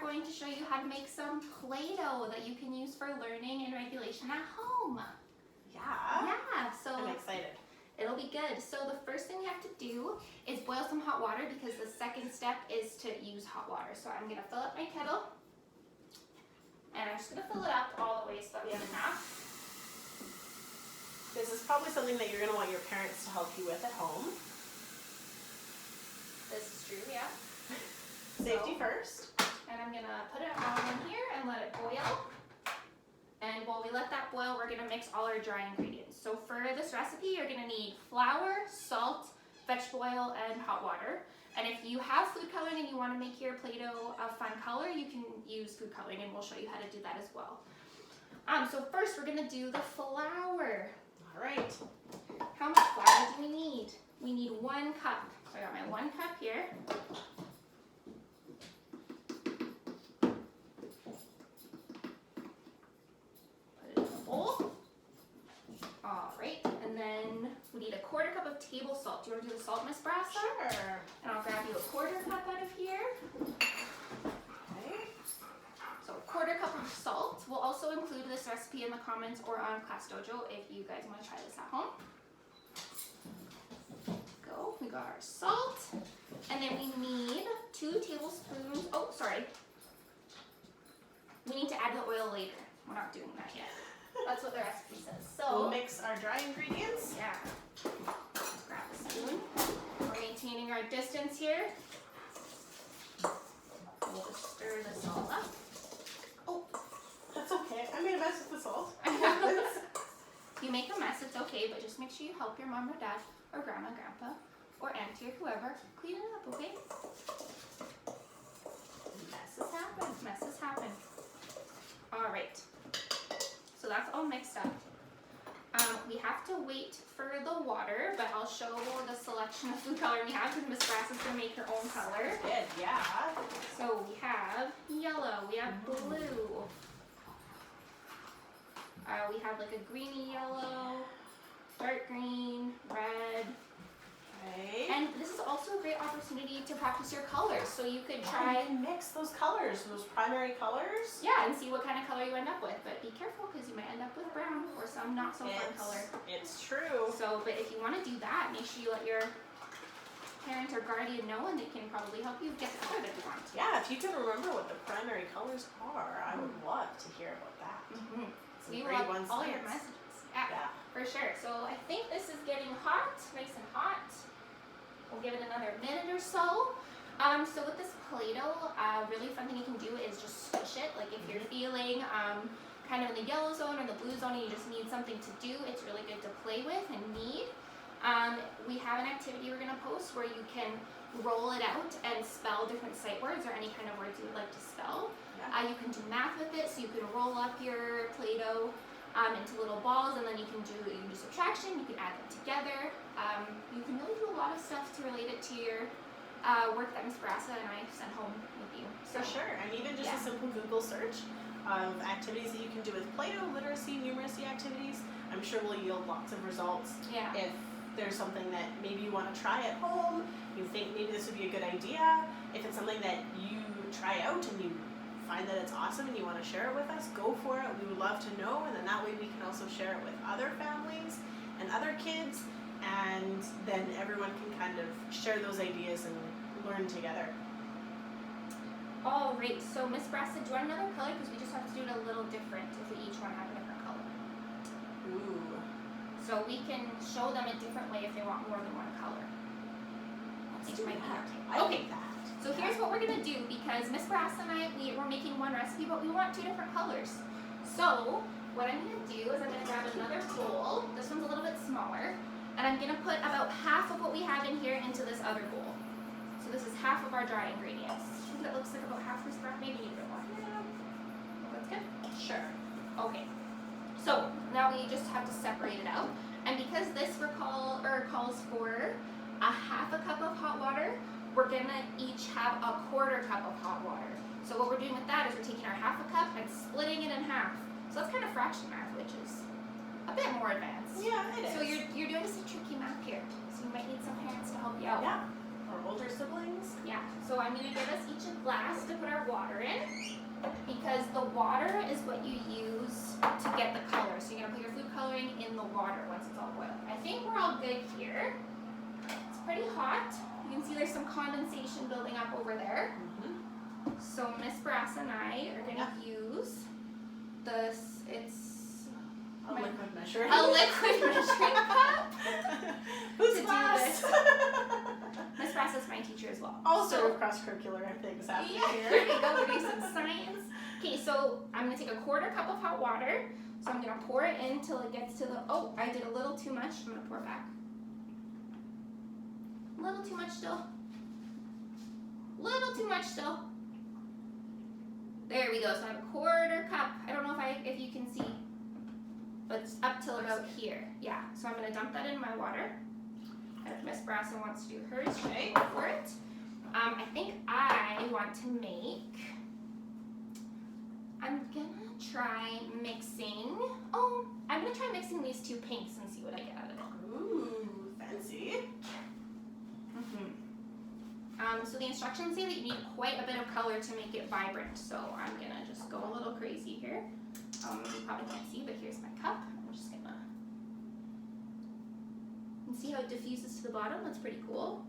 going to show you how to make some Play-Doh that you can use for learning and regulation at home. Yeah. Yeah, so I'm excited. it'll be good. So the first thing you have to do is boil some hot water because the second step is to use hot water. So I'm gonna fill up my kettle and I'm just gonna fill it up all the way so that we have enough. This is probably something that you're going to want your parents to help you with at home. This is true, yeah. Safety first. And I'm gonna put it on here and let it boil. And while we let that boil, we're gonna mix all our dry ingredients. So for this recipe, you're gonna need flour, salt, vegetable oil, and hot water. And if you have food coloring and you wanna make your Play-Doh a fun color, you can use food coloring and we'll show you how to do that as well. So first we're gonna do the flour. All right. How much flour do we need? We need 1 cup. So I got my 1 cup here. We need 1/4 cup of table salt. Do you want to do the salt, Miss Bourassa? Sure. And I'll grab you 1/4 cup out of here. Okay. So 1/4 cup of salt. We'll also include this recipe in the comments or on Class Dojo if you guys want to try this at home. Go. We got our salt. And then we need 2 tablespoons. Oh, sorry. We need to add the oil later. We're not doing that yet. That's what the recipe says. So we'll mix our dry ingredients. Yeah. Let's grab a spoon. We're maintaining our distance here. We'll just stir this all up. Oh, that's okay. I made a mess with the salt. If you make a mess, it's okay, but just make sure you help your mom or dad or grandma, grandpa, or auntie or whoever clean it up, okay? Messes happen. Messes happen. All right. So that's all mixed up. We have to wait for the water, but I'll show the selection of food coloring we have because Miss Bourassa's gonna make her own color. Good, yeah. So we have yellow, we have blue. We have like a greeny yellow, dark green, red. Okay. And this is also a great opportunity to practice your colors. So you could try and mix those colors, those primary colors. Yeah, and see what kind of color you end up with. But be careful because you might end up with brown or some not so fun color. It's true. So, but if you want to do that, make sure you let your parent or guardian know and they can probably help you get the color that you want. Yeah, if you can remember what the primary colors are, I would love to hear about that. So you love all your messages. Yeah, for sure. So I think this is getting hot, nice and hot. We'll give it another minute or so. So with this Play-Doh, really fun thing you can do is just squish it. Like if you're feeling kind of in the yellow zone or the blue zone and you just need something to do, it's really good to play with and knead. We have an activity we're going to post where you can roll it out and spell different sight words or any kind of words you would like to spell. Yeah. You can do math with it, so you can roll up your Play-Doh into little balls, and then you can do subtraction, you can add them together. You can really do a lot of stuff to relate it to your work that Miss Bourassa and I sent home with you. So, for sure, and even just a simple Google search of activities that you can do with Play-Doh, literacy, numeracy activities, I'm sure will yield lots of results. Yeah. If there's something that maybe you want to try at home, you think maybe this would be a good idea, if it's something that you try out and you find that it's awesome and you want to share it with us, go for it. We would love to know, and then that way we can also share it with other families and other kids, and then everyone can kind of share those ideas and learn together. All right, so Miss Bourassa, do you want another color? Because we just have to do it a little different if we each one have a different color. Ooh. So we can show them a different way if they want more than one color. Let's do that. Okay. So here's what we're gonna do, because Miss Bourassa and I, we're making one recipe, but we want 2 different colors. So what I'm gonna do is I'm gonna grab another bowl. This one's a little bit smaller, and I'm gonna put about half of what we have in here into this other bowl. So this is half of our dry ingredients. I think that looks like about half this broth. Maybe a bit more. That's good. Sure. Okay. So now we just have to separate it out, and because this calls for a half a cup of hot water, we're gonna each have a 1/4 cup of hot water. So what we're doing with that is we're taking our half a cup and splitting it in half. So that's kind of fraction math, which is a bit more advanced. Yeah, it is. So you're doing some tricky math here. So you might need some parents to help you out. Yeah. Or older siblings. Yeah. So I'm going to give us each a glass to put our water in, because the water is what you use to get the color. So you're going to put your food coloring in the water once it's all boiled. I think we're all good here. It's pretty hot. You can see there's some condensation building up over there. So Miss Bourassa and I are going to use this, it's a liquid measuring cup. Who's to class? do this. Miss Bourassa's my teacher as well. All sort of cross-curricular things happening here. There we go, we're doing some science. Okay, so I'm going to take a 1/4 cup of hot water. So I'm going to pour it in till it gets to the, oh, I did a little too much. I'm going to pour it back. A little too much still. Little too much still. There we go. So I have a 1/4 cup. I don't know if you can see, but it's up till about here. Yeah. So I'm going to dump that in my water. If Miss Bourassa wants to do hers, she go for it. I think I want to make. I'm gonna try mixing. Oh, I'm gonna try mixing these two pinks and see what I get out of it. Ooh, fancy. So the instructions say that you need quite a bit of color to make it vibrant. So I'm gonna just go a little crazy here. You probably can't see, but here's my cup. I'm just gonna. And see how it diffuses to the bottom? That's pretty cool.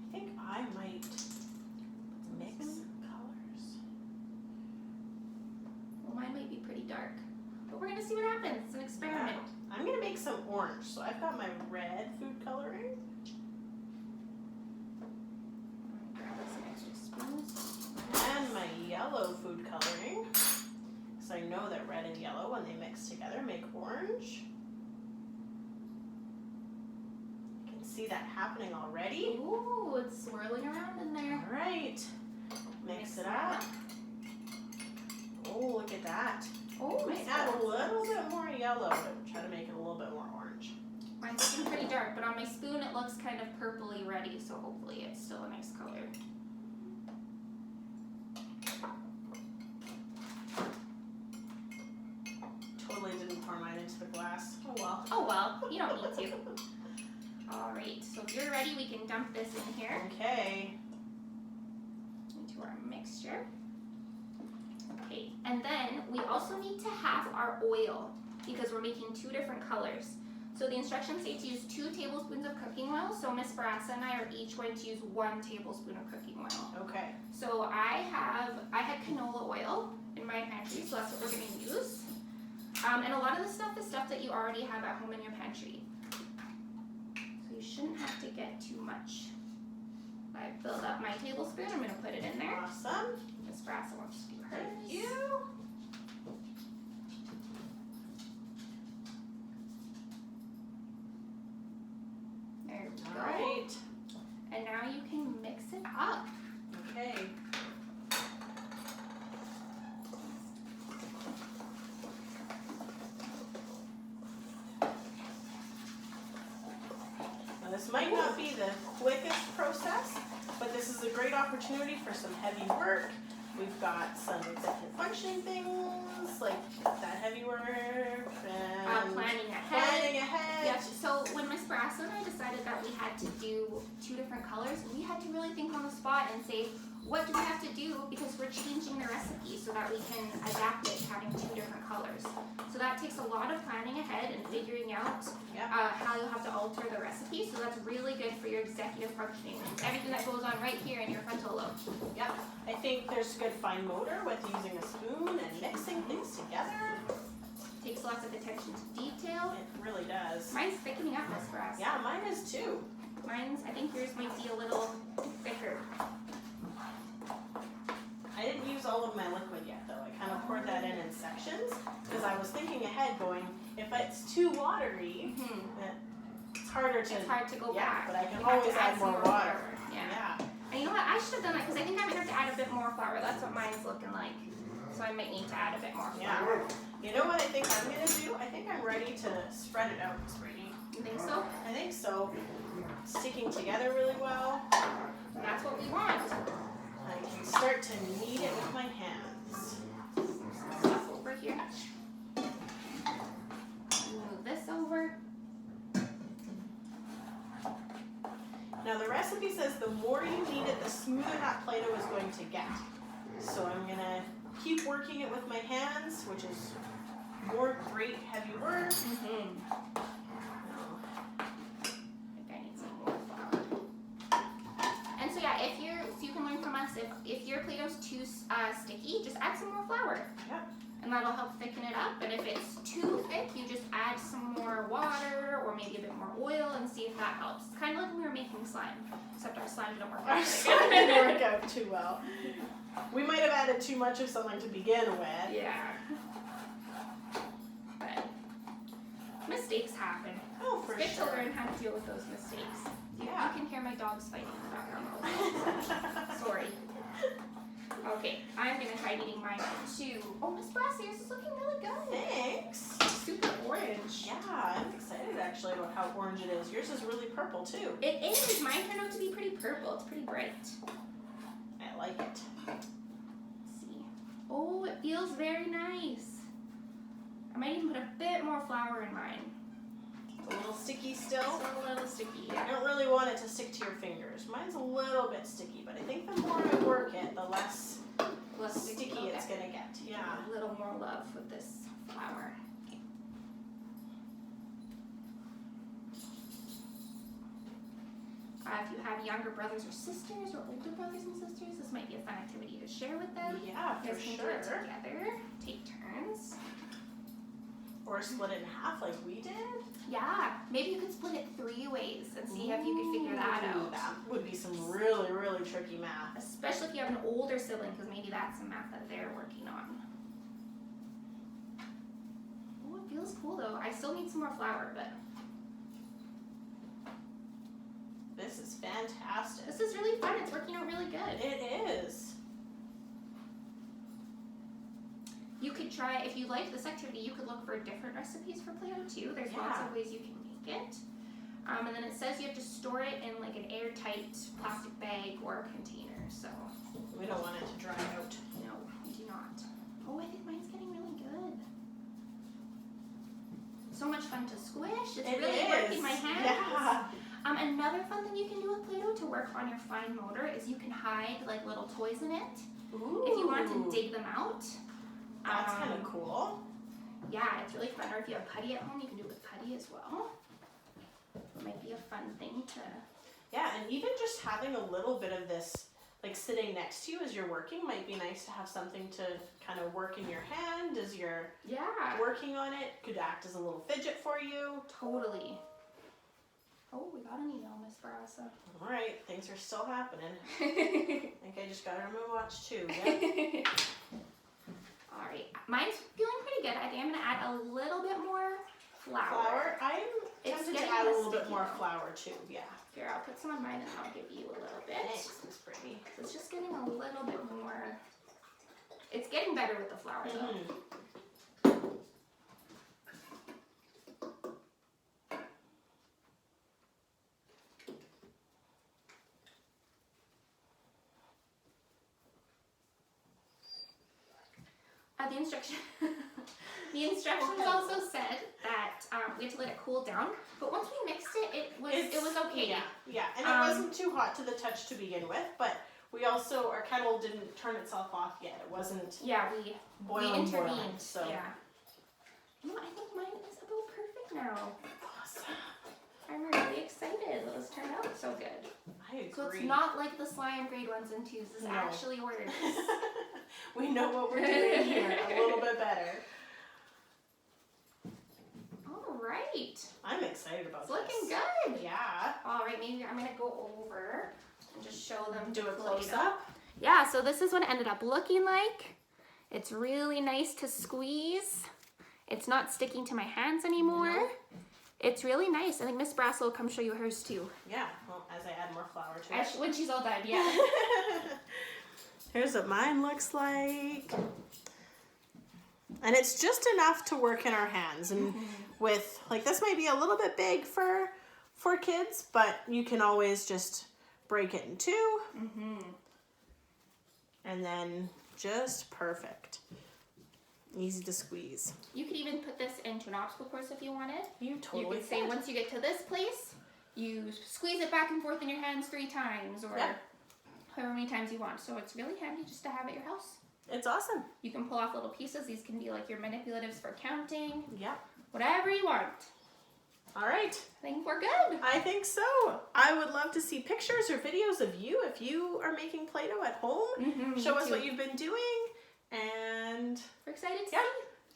I think I might mix colors. Well, mine might be pretty dark. But we're gonna see what happens. It's an experiment. Yeah. I'm gonna make some orange. So I've got my red food coloring. Grab some extra spoons. And my yellow food coloring. Because I know that red and yellow, when they mix together, make orange. See that happening already. Ooh, it's swirling around in there. All right, mix it up. Oh, look at that. Oh, might add a little bit more yellow to try to make it a little bit more orange. Mine's looking pretty dark, but on my spoon it looks kind of purpley ready, so hopefully it's still a nice color. Totally didn't pour mine into the glass. Oh well. Oh well, you don't need to. Alright, so if you're ready, we can dump this in here. Okay. Into our mixture. Okay, and then we also need to have our oil because we're making 2 different colors. So the instructions say to use 2 tablespoons of cooking oil. So Miss Bourassa and I are each going to use 1 tablespoon of cooking oil. Okay. So I had canola oil in my pantry, so that's what we're going to use. And a lot of the stuff is stuff that you already have at home in your pantry. You shouldn't have to get too much. I filled up my tablespoon. I'm going to put it in there. Awesome. Miss Bourassa wants to do hers. Thank you. There we go. All right. And now you can mix it up. Okay. This might not be the quickest process, but this is a great opportunity for some heavy work. We've got some executive functioning things, like that heavy work, and Planning ahead. Yes. So when Miss Bourassa and I decided that we had to do 2 different colors, we had to really think on the spot and say, what do we have to do? Because we're changing the recipe so that we can adapt it having 2 different colors. So that takes a lot of planning ahead and figuring out how you'll have to alter the recipe. So that's really good for your executive functioning. It's everything that goes on right here in your frontal lobe. Yep. I think there's good fine motor with using a spoon and mixing things together. Takes lots of attention to detail. It really does. Mine's thickening up, Miss Bourassa. Yeah, mine is too. I think yours might be a little thicker. I didn't use all of my liquid yet though. I kind of poured that in sections because I was thinking ahead going, if it's too watery, it's harder to... It's hard to go back. But I can always add more water. Yeah. And you know what, I should have done that because I think I might have to add a bit more flour. That's what mine's looking like. So I might need to add a bit more flour. Yeah. You know what I think I'm going to do? I think I'm ready to spread it out, Miss Brittany. You think so? I think so. Sticking together really well. That's what we want. I can start to knead it with my hands. Stuff over here. Move this over. Now the recipe says the more you knead it, the smoother that Play-Doh is going to get. So I'm gonna keep working it with my hands, which is more great heavy work. So you can learn from us, if your Play-Doh's too sticky, just add some more flour. Yep. And that'll help thicken it up. And if it's too thick, you just add some more water or maybe a bit more oil and see if that helps. It's kind of like when we were making slime, except our slime didn't work out. Our slime didn't work out too well. We might have added too much of something to begin with. Yeah. But mistakes happen. Oh, for it's good sure. to learn how to deal with those mistakes. Yeah. You can hear my dogs fighting in the background. Sorry. Okay, I'm gonna try eating mine too. Oh, Miss Bourassa, yours is looking really good. Thanks. Super orange. Yeah, I'm excited actually about how orange it is. Yours is really purple too. It is. Mine turned out to be pretty purple. It's pretty bright. I like it. Let's see. Oh, it feels very nice. I might even put a bit more flour in mine. It's a little sticky still. It's a little sticky, I yeah. don't really want it to stick to your fingers. Mine's a little bit sticky, but I think the more I work it, the less sticky it's gonna get. Yeah. A little more love with this flour. If you have younger brothers or sisters or older brothers and sisters, this might be a fun activity to share with them. Yeah, You for guys can sure. do it together. Take turns. Or split it in half like we did. Yeah, maybe you could split it 3 ways and see if you could figure that Ooh, out. That would be some really, really tricky math. Especially if you have an older sibling, because maybe that's some math that they're working on. Oh, it feels cool though. I still need some more flour, but This is fantastic. this is really fun. It's working out really good. It is. You could try, if you like this activity, you could look for different recipes for Play-Doh too. There's lots of ways you can make it. And then it says you have to store it in like an airtight plastic bag or a container. So We don't want it to dry out. no, we do not. Oh, I think mine's getting really good. So much fun to squish. It's really working my hands. Yeah. Another fun thing you can do with Play-Doh to work on your fine motor is you can hide like little toys in it. Ooh. If you want to dig them out. That's kind of cool. Yeah, it's really fun. Or if you have putty at home, you can do it with putty as well. It might be a fun thing to... Yeah, and even just having a little bit of this like sitting next to you as you're working might be nice to have something to kind of work in your hand as you're working on it. Could act as a little fidget for you. Totally. Oh, we got an email, Miss Bourassa. All right, things are still happening. I think I just got it on my watch too. Yeah. All right, mine's feeling pretty good. I think I'm gonna add a little bit more flour. I'm tempted to add a little bit more flour too. Yeah. Here, I'll put some on mine and I'll give you a little bit. Thanks, Miss Brittany. So it's just getting a little bit more. It's getting better with the flour though. The instructions also said that we had to let it cool down, but once we mixed it, it was okay. Yeah, and it wasn't too hot to the touch to begin with, but we also, our kettle didn't turn itself off yet. It wasn't we boiling, intervened. so. Yeah. No, I think mine is about perfect now. Awesome. I'm really excited. Those turned out so good. I agree. So it's not like the slime grade 1s and 2s. This actually works. We know what we're doing here a little bit better. All right. I'm excited about It's this. looking good. Yeah. All right, maybe I'm going to go over and just show them. Do a close-up. Yeah, so this is what it ended up looking like. It's really nice to squeeze. It's not sticking to my hands anymore. No. It's really nice. I think Miss Bourassa will come show you hers too. Yeah, well, as I add more flour to it. When she's all done, yeah. Here's what mine looks like. And it's just enough to work in our hands. And with, like, this might be a little bit big for kids, but you can always just break it in two. And then just perfect. Easy to squeeze. You could even put this into an obstacle course if you wanted. You totally could say once you get to this place, You squeeze it back and forth in your hands 3 times, or however many times you want. So it's really handy just to have at your house. It's awesome. You can pull off little pieces. These can be like your manipulatives for counting. Yeah. Whatever you want. All right. I think we're good. I think so. I would love to see pictures or videos of you if you are making Play-Doh at home. Show us what you've been doing, and we're excited to see.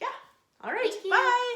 Yeah. All right. Thank you. Bye.